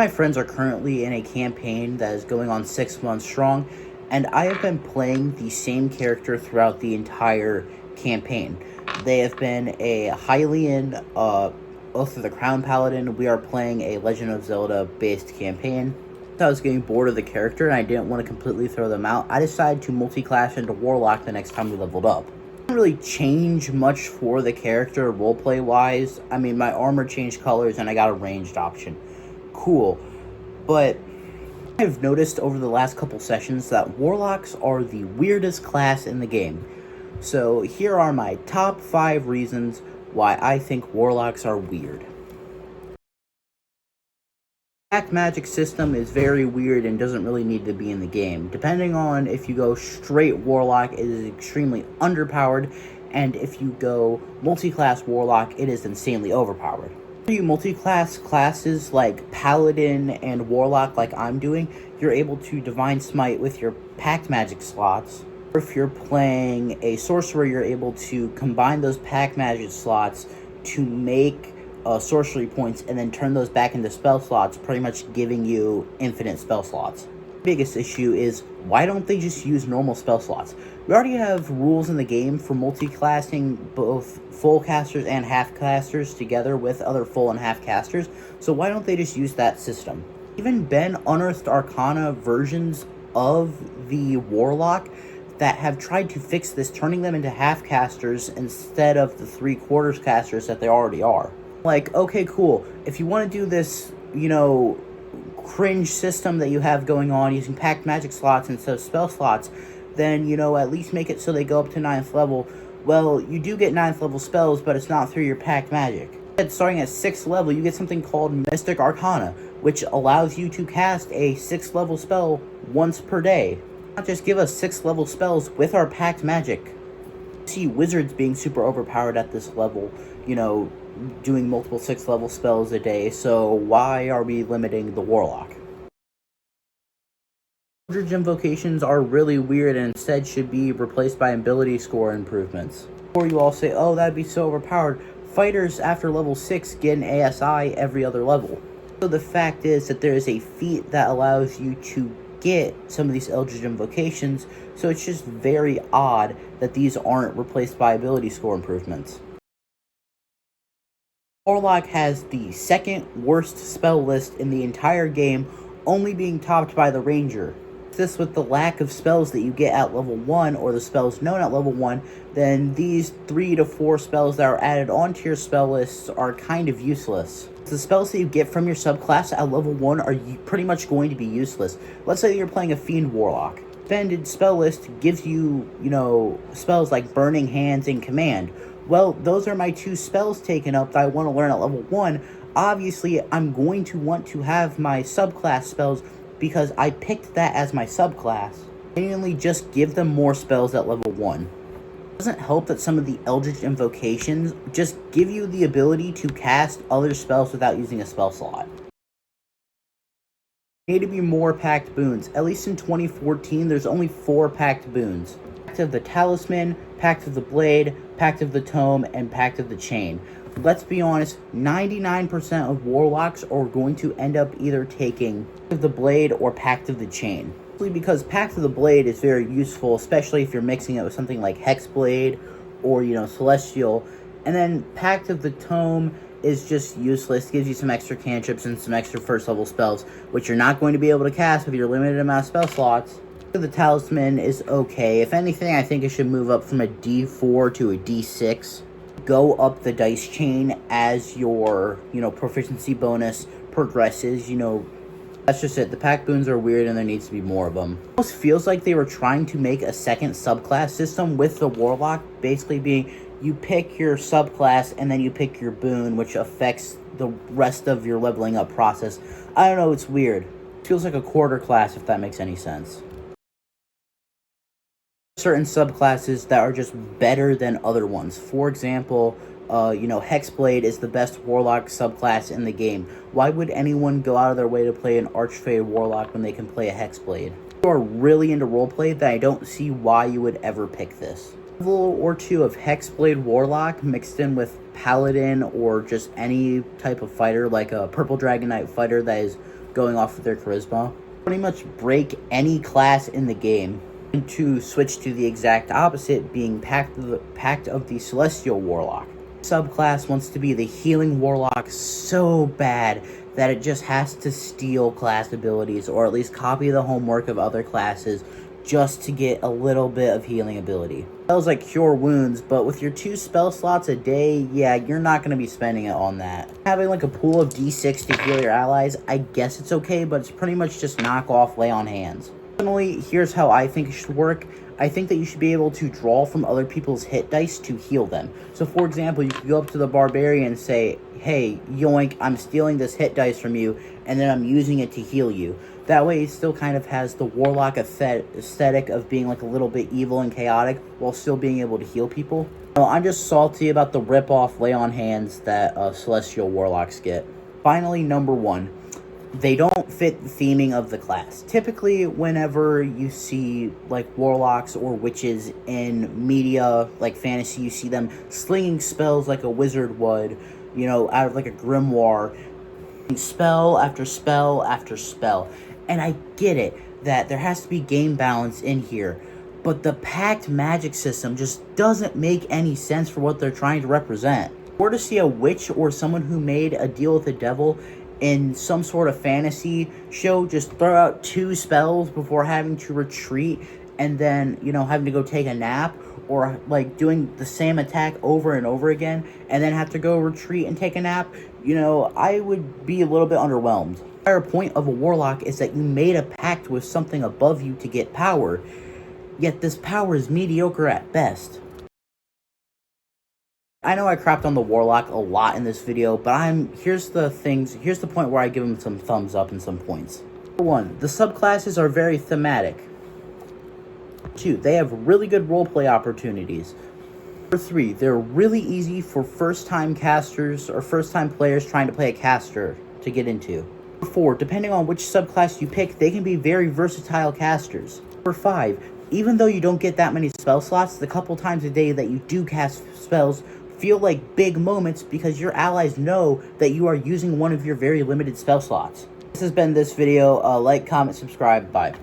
My friends are currently in a campaign that is going on 6 months strong, and I have been playing the same character throughout the entire campaign. They have been a Hylian, Oath of the Crown Paladin. We are playing a Legend of Zelda based campaign. I was getting bored of the character and I didn't want to completely throw them out. I decided to multi-class into Warlock the next time we leveled up. Didn't really change much for the character roleplay wise. I mean, my armor changed colors and I got a ranged option. Cool. But I've noticed over the last couple sessions that Warlocks are the weirdest class in the game. So here are my top 5 reasons why I think Warlocks are weird. Black magic system is very weird and doesn't really need to be in the game. Depending on if you go straight Warlock, it is extremely underpowered, and if you go multi-class Warlock, it is insanely overpowered. For you multi-class classes like Paladin and Warlock like I'm doing, you're able to Divine Smite with your Pact Magic slots. Or if you're playing a Sorcerer, you're able to combine those Pact Magic slots to make sorcery points and then turn those back into spell slots, pretty much giving you infinite spell slots. The biggest issue is, why don't they just use normal spell slots? We already have rules in the game for multi-classing both full casters and half casters together with other full and half casters, so why don't they just use that system? Even been Unearthed Arcana versions of the Warlock that have tried to fix this, turning them into half casters instead of the 3/4 casters that they already are. Like, okay, cool. If you want to do this, cringe system that you have going on using Pact Magic slots instead of spell slots, then, at least make it so they go up to 9th level. Well, you do get 9th level spells, but it's not through your Pact Magic. Starting at 6th level, you get something called Mystic Arcana, which allows you to cast a 6th level spell once per day. Not just give us 6th level spells with our Pact Magic. See wizards being super overpowered at this level, doing multiple 6th level spells a day, so why are we limiting the Warlock? Eldritch Invocations are really weird and instead should be replaced by ability score improvements. Or you all say, oh, that'd be so overpowered. Fighters after level 6 get an ASI every other level. So the fact is that there is a feat that allows you to get some of these Eldritch Invocations, so it's just very odd that these aren't replaced by ability score improvements. Warlock has the second worst spell list in the entire game, only being topped by the Ranger. This with the lack of spells that you get at level 1, or the spells known at level 1, then these 3 to 4 spells that are added onto your spell lists are kind of useless. The spells that you get from your subclass at level 1 are pretty much going to be useless. Let's say you're playing a Fiend Warlock. Expanded spell list gives you, spells like Burning Hands and Command. Well, those are my 2 spells taken up that I want to learn at level 1. Obviously, I'm going to want to have my subclass spells because I picked that as my subclass. Genuinely just give them more spells at level 1. It doesn't help that some of the Eldritch Invocations just give you the ability to cast other spells without using a spell slot. There need to be more Pact Boons. At least in 2014, there's only 4 Pact Boons. Pact of the Talisman, Pact of the Blade, Pact of the Tome, and Pact of the Chain. Let's be honest, 99% of Warlocks are going to end up either taking Pact of the Blade or Pact of the Chain. Because Pact of the Blade is very useful, especially if you're mixing it with something like Hexblade or, Celestial. And then Pact of the Tome is just useless, gives you some extra cantrips and some extra first level spells, which you're not going to be able to cast with your limited amount of spell slots. The Talisman is okay. If anything, I think it should move up from a D4 to a D6. Go up the dice chain as your, proficiency bonus progresses, That's just it. The Pact Boons are weird and there needs to be more of them. It almost feels like they were trying to make a second subclass system with the Warlock, basically being you pick your subclass and then you pick your boon, which affects the rest of your leveling up process. I don't know, it's weird. It feels like a quarter class, if that makes any sense. Certain subclasses that are just better than other ones. For example, Hexblade is the best Warlock subclass in the game. Why would anyone go out of their way to play an Archfey Warlock when they can play a Hexblade? If you are really into roleplay, then I don't see why you would ever pick this. Level or 2 of Hexblade Warlock mixed in with Paladin or just any type of fighter, like a Purple Dragon Knight fighter that is going off of their charisma. Pretty much break any class in the game, and to switch to the exact opposite, being Pact of the Celestial Warlock. Subclass wants to be the healing warlock so bad that it just has to steal class abilities, or at least copy the homework of other classes, just to get a little bit of healing ability. Spells like Cure Wounds, but with your 2 spell slots a day, yeah, you're not going to be spending it on that. Having like a pool of d6 to heal your allies, I guess it's okay, but it's pretty much just knock off Lay on Hands. Personally, here's how I think it should work. I think that you should be able to draw from other people's hit dice to heal them. So for example, you could go up to the barbarian and say, hey, yoink, I'm stealing this hit dice from you, and then I'm using it to heal you. That way it still kind of has the warlock aesthetic of being like a little bit evil and chaotic, while still being able to heal people. I'm just salty about the rip-off Lay on Hands that Celestial Warlocks get. Finally, number 1. They don't fit the theming of the class. Typically, whenever you see like warlocks or witches in media, like fantasy, you see them slinging spells like a wizard would, you know, out of like a grimoire, spell after spell after spell. And I get it that there has to be game balance in here, but the packed magic system just doesn't make any sense for what they're trying to represent. Or to see a witch or someone who made a deal with the devil in some sort of fantasy show just throw out 2 spells before having to retreat, and then, you know, having to go take a nap, or like doing the same attack over and over again and then have to go retreat and take a nap, you know, I would be a little bit underwhelmed. The entire point of a warlock is that you made a pact with something above you to get power, yet this power is mediocre at best. I know I crapped on the warlock a lot in this video, but here's the point where I give them some thumbs up and some points. Number 1, the subclasses are very thematic. 2, they have really good roleplay opportunities. Number 3, they're really easy for first-time casters or first-time players trying to play a caster to get into. Number 4, depending on which subclass you pick, they can be very versatile casters. Number 5, even though you don't get that many spell slots, the couple times a day that you do cast spells feel like big moments because your allies know that you are using one of your very limited spell slots. This has been this video. Like, comment, subscribe. Bye.